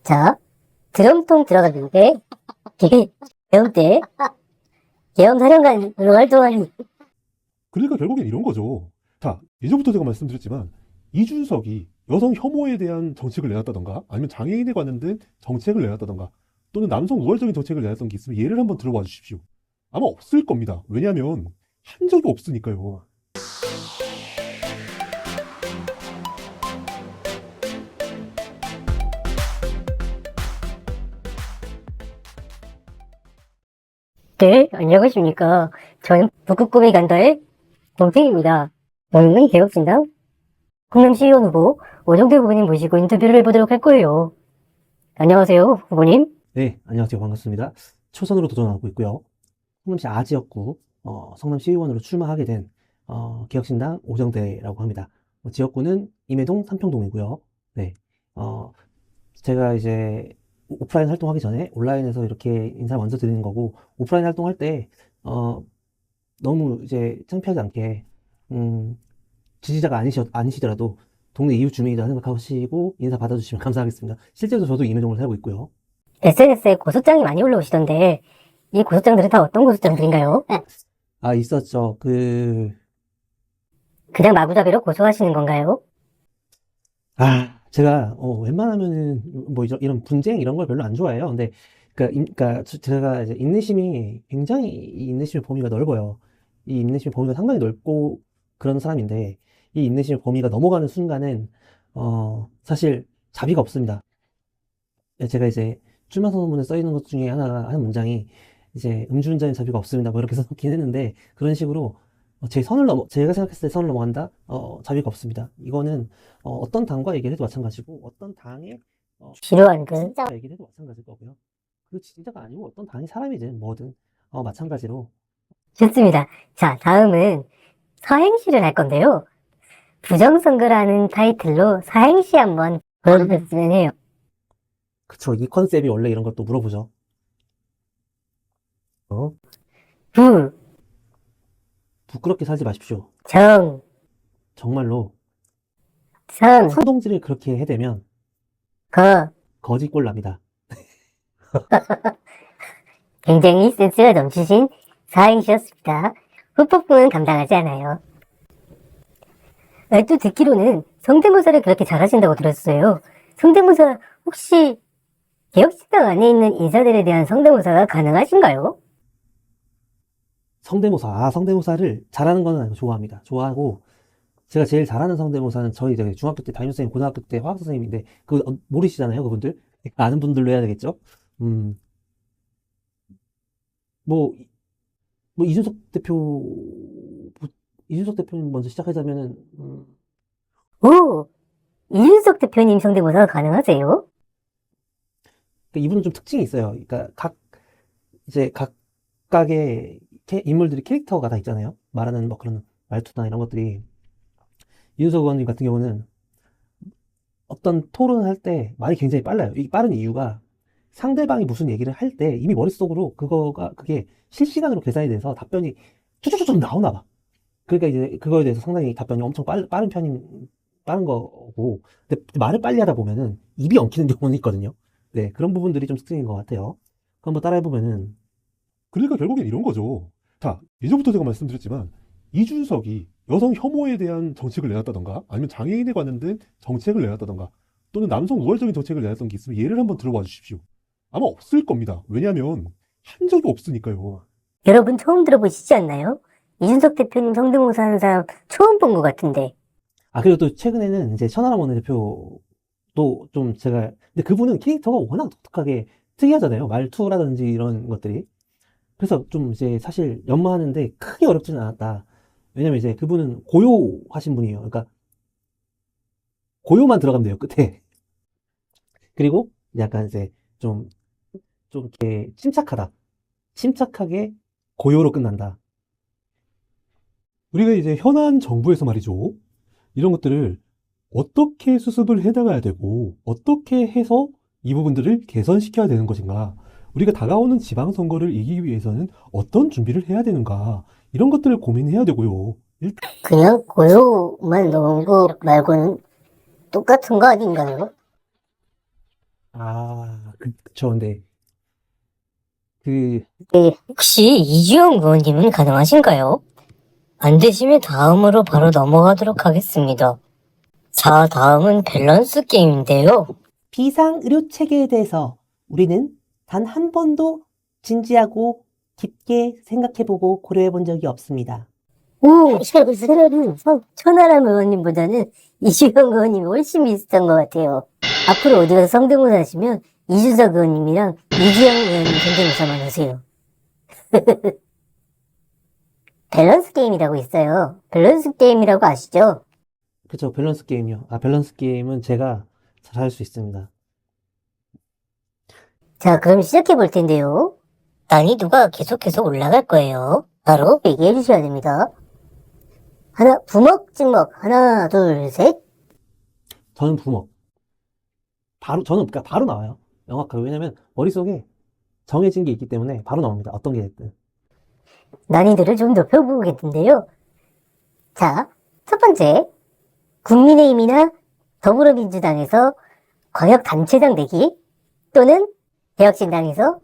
자, 드럼통 들어갔는데, 계엄 때, 계엄사령관으로 활동하는, 그러니까 결국엔 이런 거죠. 자, 예전부터 제가 말씀드렸지만 이준석이 여성 혐오에 대한 정책을 내놨다던가 아니면 장애인에 관련된 정책을 내놨다던가 또는 남성 우월적인 정책을 내놨던 게 있으면 예를 한번 들어봐 주십시오. 아마 없을 겁니다. 왜냐하면 한 적이 없으니까요. 네, 안녕하십니까. 저는 북극곰이 간다의 동생입니다. 오늘은 개혁신당 홍남시의원 후보 오정대 후보님 모시고 인터뷰를 해보도록 할 거예요. 안녕하세요, 후보님. 네, 안녕하세요. 반갑습니다. 초선으로 도전하고 있고요. 성남시 아지역구 성남시의원으로 출마하게 된 개혁신당 오정대라고 합니다. 지역구는 임해동 삼평동이고요. 네, 제가 이제 오프라인 활동하기 전에 온라인에서 이렇게 인사 먼저 드리는 거고, 오프라인 활동할 때 너무 이제 창피하지 않게 지지자가 아니시더라도 동네 이웃 주민이다 생각하시고 인사 받아주시면 감사하겠습니다. 실제로 저도 임해동을 살고 있고요. SNS에 고소장이 많이 올라오시던데, 이 고소장들은 다 어떤 고소장들인가요? 있었죠. 그냥 마구잡이로 고소하시는 건가요? 제가, 웬만하면은, 뭐, 이런 분쟁 이런 걸 별로 안 좋아해요. 근데, 제가 이제 인내심이 굉장히, 이 인내심의 범위가 넓어요. 이 인내심의 범위가 상당히 넓고 그런 사람인데, 이 인내심의 범위가 넘어가는 순간엔, 사실 자비가 없습니다. 제가 이제 출마 선언문에 써 있는 것 중에 한 문장이, 이제 음주운전에 자비가 없습니다. 뭐 이렇게 써놓긴 했는데, 그런 식으로, 제가 생각했을 때 선을 넘어간다? 자비가 없습니다. 이거는, 어떤 당과 얘기를 해도 마찬가지고, 어떤 당의, 지루한 그, 지지자 얘기를 해도 마찬가지일 거고요. 그 지지자가 아니고 어떤 당의 사람이든 뭐든, 마찬가지로. 좋습니다. 자, 다음은 사행시를 할 건데요. 부정선거라는 타이틀로 사행시 한번 보여주셨으면 해요. 그쵸. 이 컨셉이 원래 이런 것도 물어보죠. 부, 부끄럽게 살지 마십시오. 정, 정말로. 선, 선동질을 그렇게 해대면, 거. 거지꼴 납니다. 굉장히 센스가 넘치신 사행시였습니다. 후폭풍은 감당하지 않아요. 또 듣기로는 성대모사를 그렇게 잘하신다고 들었어요. 성대모사 혹시 개혁신당 안에 있는 인사들에 대한 성대모사가 가능하신가요? 성대모사를 잘하는 거는 아니고 좋아합니다. 좋아하고, 제가 제일 잘하는 성대모사는 저희 중학교 때 담임선생님, 고등학교 때 화학 선생님인데, 모르시잖아요, 그분들? 아는 분들로 해야 되겠죠? 음, 뭐, 뭐, 이준석 대표님 먼저 시작하자면은, 오, 이준석 대표님 성대모사가 가능하세요? 그러니까 이분은 좀 특징이 있어요. 그러니까 이제 각각의 인물들이 캐릭터가 다 있잖아요. 말하는 뭐 그런 말투나 이런 것들이. 이준석 의원님 같은 경우는 어떤 토론을 할 때 말이 굉장히 빨라요. 이 빠른 이유가 상대방이 무슨 얘기를 할 때 이미 머릿속으로 그게 실시간으로 계산이 돼서 답변이 쭉쭉쭉 나오나 봐. 그러니까 이제 그거에 대해서 상당히 답변이 엄청 빠른 거고. 근데 말을 빨리 하다 보면은 입이 엉키는 경우는 있거든요. 네, 그런 부분들이 좀 특징인 것 같아요. 그럼 한번 따라해보면은, 그러니까 결국엔 이런 거죠. 자, 예전부터 제가 말씀드렸지만 이준석이 여성 혐오에 대한 정책을 내놨다던가 아니면 장애인에 관련된 정책을 내놨다던가 또는 남성 우월적인 정책을 내놨던 게 있으면 예를 한번 들어봐 주십시오. 아마 없을 겁니다. 왜냐하면 한 적이 없으니까요. 여러분 처음 들어보시지 않나요? 이준석 대표님 성대모사 하는 사람 처음 본 것 같은데. 그리고 또 최근에는 이제 천하람 원내대표도 좀 근데 그분은 캐릭터가 워낙 독특하게 특이하잖아요. 말투라든지 이런 것들이. 그래서 좀 이제 사실 연마하는데 크게 어렵지는 않았다. 왜냐면 이제 그분은 고요하신 분이에요. 그러니까 고요만 들어가면 돼요, 끝에. 그리고 약간 이제 좀 이렇게 침착하다. 침착하게 고요로 끝난다. 우리가 이제 현안 정부에서 말이죠. 이런 것들을 어떻게 수습을 해나가야 되고 어떻게 해서 이 부분들을 개선시켜야 되는 것인가. 우리가 다가오는 지방선거를 이기기 위해서는 어떤 준비를 해야 되는가. 이런 것들을 고민해야 되고요. 그냥 고요만 넣은 거 말고는 똑같은 거 아닌가요? 그쵸. 근데, 그, 혹시 이주영 의원님은 가능하신가요? 안 되시면 다음으로 바로 넘어가도록 하겠습니다. 자, 다음은 밸런스 게임인데요. 비상의료 체계에 대해서 우리는 단 한 번도 진지하고 깊게 생각해보고 고려해본 적이 없습니다. 오, 차라리 천하람 의원님보다는 이주영 의원님이 훨씬 비슷한 것 같아요. 앞으로 어디 가서 성대모사 하시면 이준석 의원님이랑 이주영 의원님 성대모사만 하세요. 밸런스 게임이라고 있어요. 밸런스 게임이라고 아시죠? 그쵸, 밸런스 게임이요. 밸런스 게임은 제가 잘 할 수 있습니다. 자, 그럼 시작해 볼 텐데요. 난이도가 계속해서 올라갈 거예요. 바로 얘기해 주셔야 됩니다. 부먹, 찍먹. 하나, 둘, 셋. 저는 부먹. 그러니까 바로 나와요. 명확하게. 왜냐면 머릿속에 정해진 게 있기 때문에 바로 나옵니다. 어떤 게 됐든. 난이도를 좀 높여보겠는데요. 자, 첫 번째. 국민의힘이나 더불어민주당에서 광역단체장 되기 또는 개혁신당에서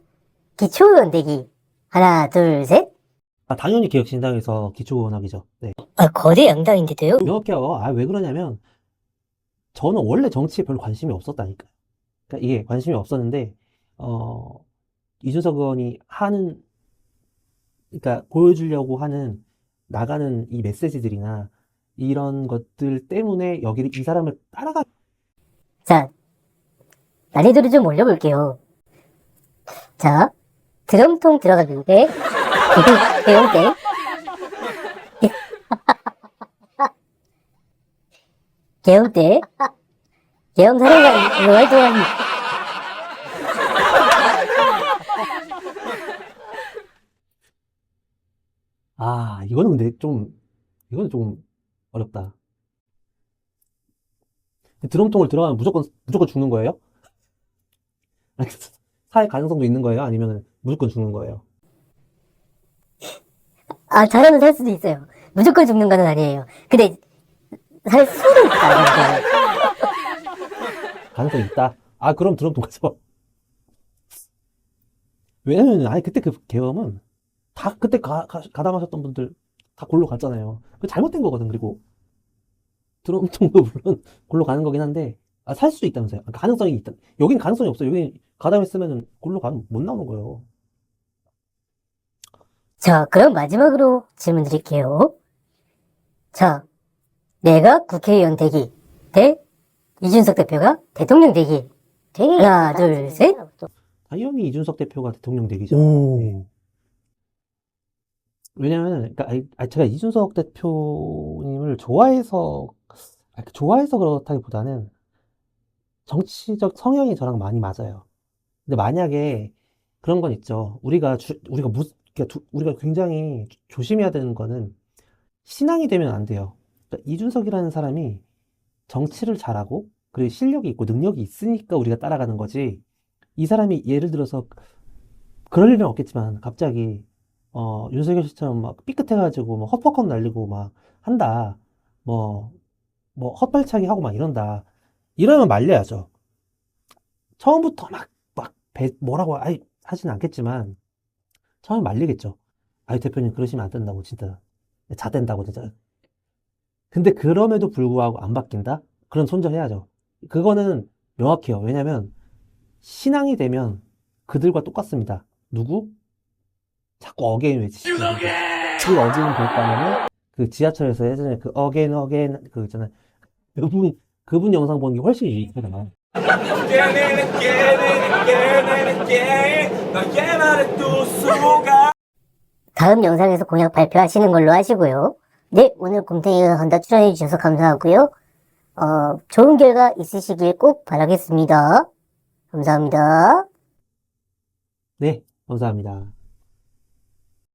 기초의원 되기. 하나, 둘, 셋. 당연히 개혁신당에서 기초의원학이죠. 네. 거대 양당인데도요? 명확해요. 왜 그러냐면, 저는 원래 정치에 별로 관심이 없었다니까요. 그러니까 이게 관심이 없었는데, 이준석 의원이 그러니까 보여주려고 하는, 나가는 이 메시지들이나, 이런 것들 때문에 이 사람을 자, 난이도를 좀 올려볼게요. 자, 드럼통 들어가는데, 배울 때, 개엄 때, 개엄 사령관 활동한, 이거는 좀 어렵다. 드럼통을 들어가면 무조건 죽는 거예요? 아니, 사회 가능성도 있는 거예요? 아니면 무조건 죽는 거예요? 잘하면 살 수도 있어요. 무조건 죽는 건 아니에요. 근데, 살 수도 있다. 가능성이 있다? 그럼 드럼통 가져. 왜냐면, 그때 그 계엄은 다 그때 가담하셨던 분들 다 골로 갔잖아요. 그 잘못된 거거든, 그리고. 드럼통도 물론 골로 가는 거긴 한데, 살 수 있다면서요. 가능성이 있다. 여긴 가능성이 없어요. 여긴 가담했으면 골로 가면 못 나오는 거예요. 자, 그럼 마지막으로 질문 드릴게요. 자, 내가 국회의원 되기 대 이준석 대표가 대통령 되기. 하나, 둘, 셋. 당연히 이준석 대표가 대통령 되기죠. 오. 네. 왜냐면, 그러니까 제가 이준석 대표님을 좋아해서 그렇다기보다는 정치적 성향이 저랑 많이 맞아요. 근데 만약에 그런 건 있죠. 우리가 굉장히 조심해야 되는 거는 신앙이 되면 안 돼요. 그러니까 이준석이라는 사람이 정치를 잘하고 그리고 실력이 있고 능력이 있으니까 우리가 따라가는 거지. 이 사람이 예를 들어서 그럴 일은 없겠지만 갑자기 윤석열 씨처럼 막 삐끗해가지고 막 헛헛헛 날리고 막 한다. 뭐 헛발차기 하고 막 이런다. 이러면 말려야죠. 처음부터 뭐라고 하진 않겠지만 처음에 말리겠죠. 대표님 그러시면 안 된다고 진짜 자된다고 진짜. 근데 그럼에도 불구하고 안 바뀐다? 그럼 손절해야죠. 그거는 명확해요. 왜냐면 신앙이 되면 그들과 똑같습니다. 누구? 자꾸 어게인 외치시고 그 어게인 볼까면은 그 지하철에서 예전에 그 어게인 그 있잖아요. 그분 영상 보는 게 훨씬 유익하잖아. 다음 영상에서 공약 발표하시는 걸로 하시고요. 네, 오늘 곰탱이가 간다 출연해 주셔서 감사하고요. 좋은 결과 있으시길 꼭 바라겠습니다. 감사합니다. 네, 감사합니다.